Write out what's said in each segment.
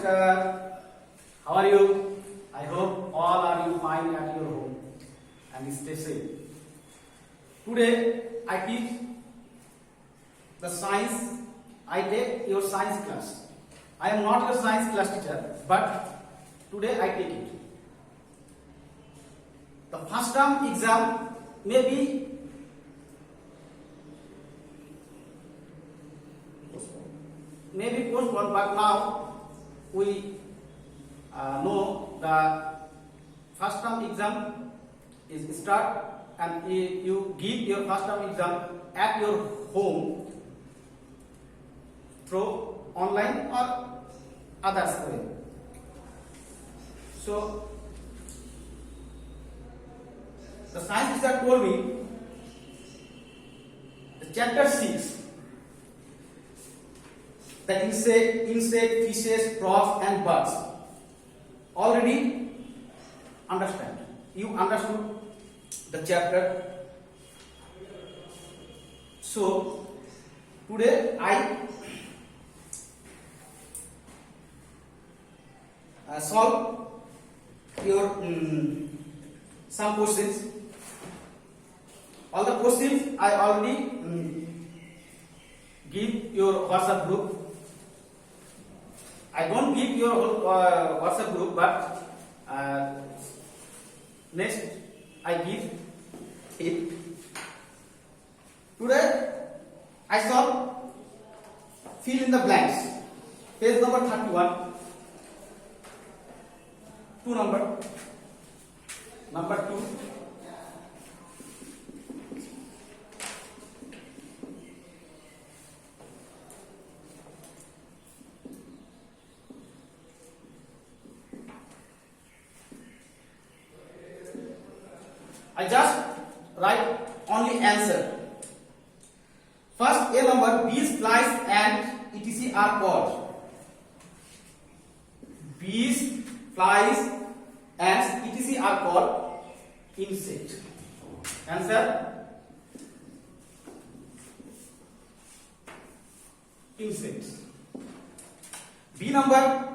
Namaskar. How are you? I hope all are you fine at your home and stay safe. Today I teach the science. I take your science class. I am not your science class teacher, but today I take it. The first term exam may be postponed, but now we know the first term exam is start, and you give your first term exam at your home through online or others way. So the science teacher told me the chapter 6, the insect, fishes, frogs and birds. Already understand. You understood the chapter. So today I solve your some questions. All the questions I already give your WhatsApp group. I don't give your whole WhatsApp group, but next I give it. Today I solve fill in the blanks. Page number 31. 2 number 2. I just write only answer. First A number, bees, flies and etc. are called. Bees, flies and etc. are called insect. Answer, insects. B number,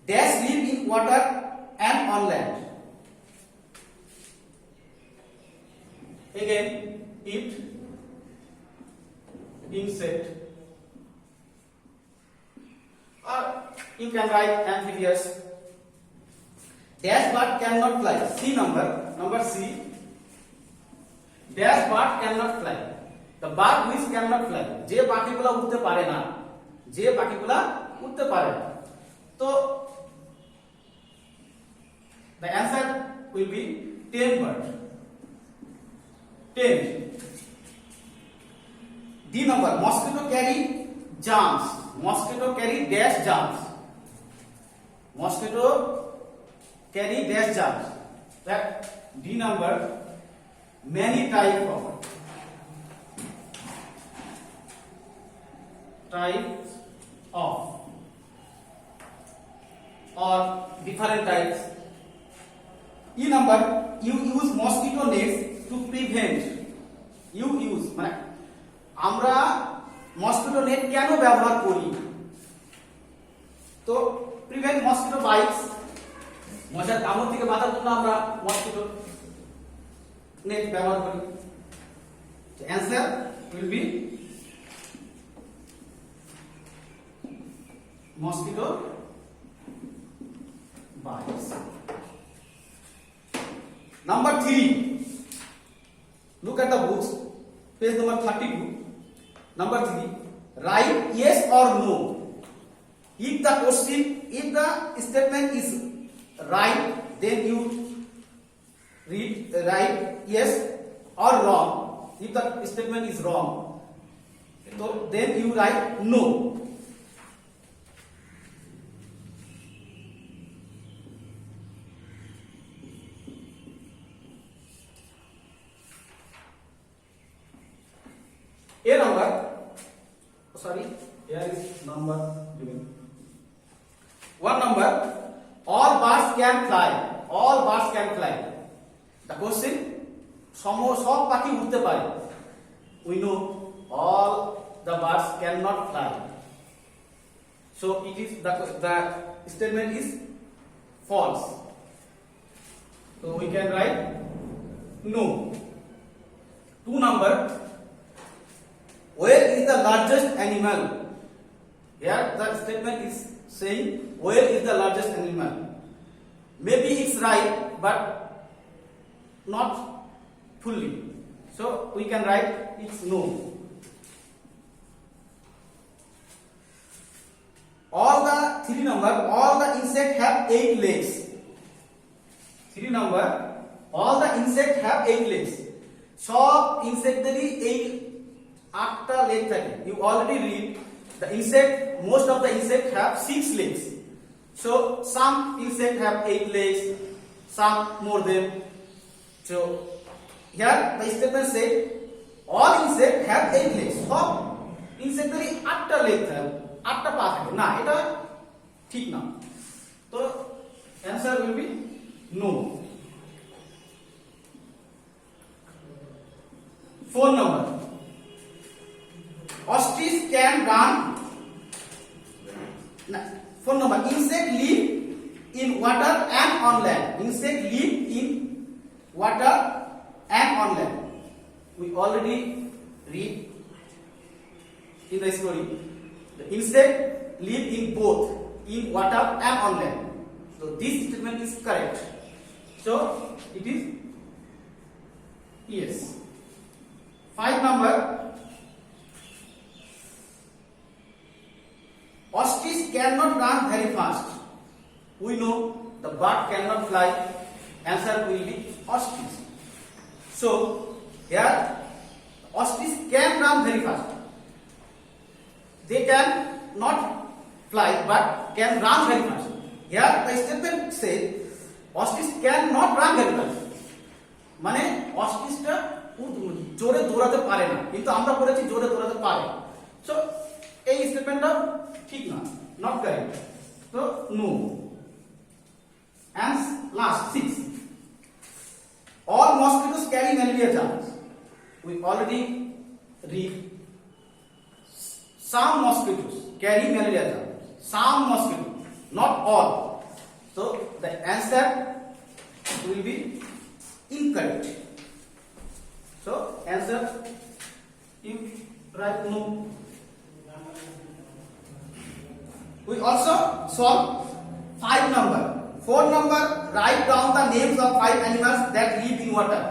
dash live in water and on land. Again, it, insect, or you can write amphibious. Dash bird cannot fly. C number C. Dash bird cannot fly. The bird which cannot fly. যে পাখিগুলো উড়তে পারে না, যে পাখিগুলো উড়তে পারে না. So the answer will be 10 bird. 10. D number, mosquito carry germs. Mosquito carry dash germs. Mosquito carry dash germs. That D number, many types of or different types. E number, you use mosquito nets to prevent. You use মানে আমরা mosquito net কেন ব্যবহার করি? তো prevent mosquito bytes, মশার কামড় থেকে বাঁচার জন্য আমরা মসকিটো নেট ব্যবহার করি. The answer will be mosquito bites. Number 3. Look at the books, page number 32. Number 3. Write yes or no. If the statement is right, then you write yes or wrong. If the statement is wrong, so then you write no. A number, sorry, here is number given. 1 number, all birds can fly. All birds can fly. The question, সব পাখি উড়তে পারে. We know all the birds cannot fly. So it is the statement is false. So we can write no. 2 number, whale is the largest animal. Here the statement is saying whale is the largest animal. Maybe it's right, but not fully. So we can write it's no. All the 3 number, all the insects have 8 legs. 3 number, all the insects have 8 legs. সব ইনসেক্টদেরই এই 8টা leg থাকে. You already read the insect, most of the insects have 6 legs. So some insects have 8 legs, some more than. So here the statement says all insects have 8 legs. সব ইনসেক্টদেরই 8টা leg থাকে, 8টা পা থাকে. না, এটা ঠিক না. তো answer will be no. 4 number, ostrich can run. 4 number, insect live in water and on land. Insect live in water and on land. We already read in the story. The insect live in both, in water and on land. So this statement is correct. So it is yes. 5 number, ostrich cannot run very fast. We know the bird cannot fly. Answer will be ostrich. So here ostrich can run very fast. They can not fly but can run very fast. Here the statement says ostrich cannot run very fast. মানে অস্ট্রিচটা জোরে দৌড়াতে পারে না, কিন্তু আমরা বলেছি জোরে দৌড়াতে পারে. সো এই স্টেটমেন্টটা ঠিক না, নট কারেক্ট. তো no. And last 6, all mosquitoes carry malaria germs. We already read some mosquitoes carry malaria germs. Some mosquitoes, not all. So the answer will be incorrect. So answer you write no. We also solve 5 number. 4 number, write down the names of 5 animals that live in water.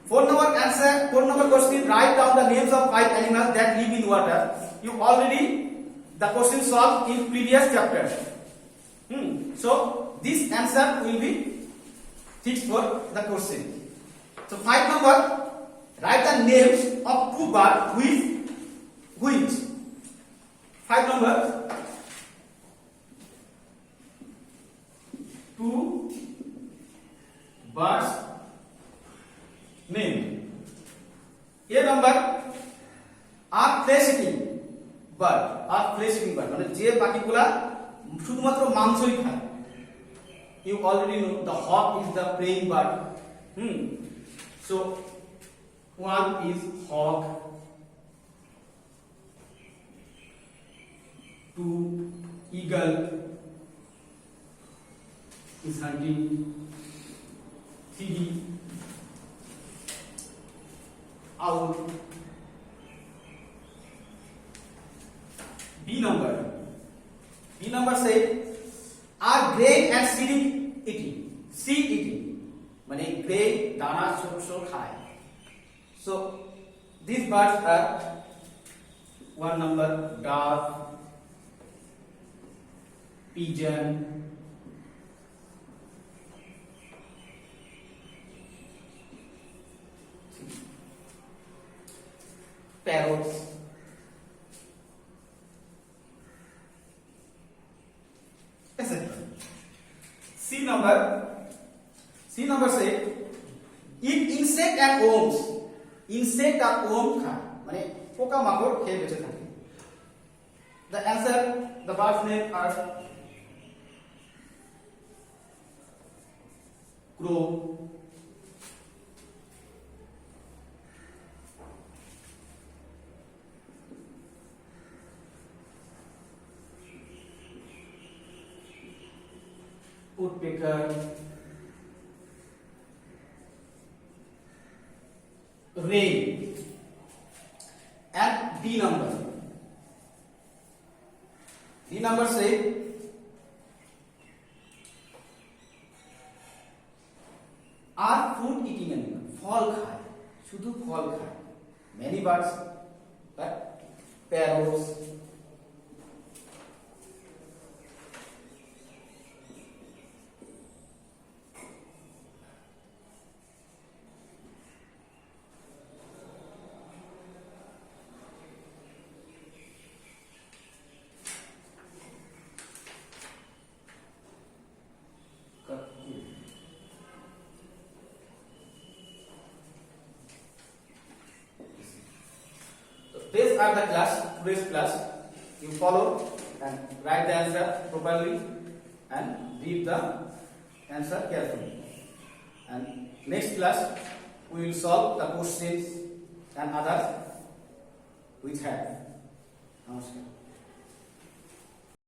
4 number answer, 4 number question, write down the names of 5 animals that live in water. You already the question solved in previous chapter. So this answer will be fixed for the question. So 5 number, write the names of 2 birds with wings. 5 number, 2 birds name. A number, are flesh eating bird. Are flesh eating bird মানে যে পাখিগুলা শুধুমাত্র মাংসই খায়. You already know the hawk is the preying bird. So 1 is hawk, 2 eagle is hunting, 3 owl. B number say are grain and seed eating. Seed eating মানে grain দানা শস্য খায়. So these birds are 1 number, dove, pigeon, parrots, etc. C number say eat insect and worms. Insect R worm খায় মানে পোকামাকড় খেয়ে বেঁচে থাকে. The answer, the birds name are crow, woodpecker, rain, and D number. D number say are fruit eating animal. ফল খায়, শুধু ফল খায়. Many birds, but parrots, these are the class, today's class. You follow and write the answer properly and read the answer carefully. And next class we will solve the questions and others with hand. Namaskar.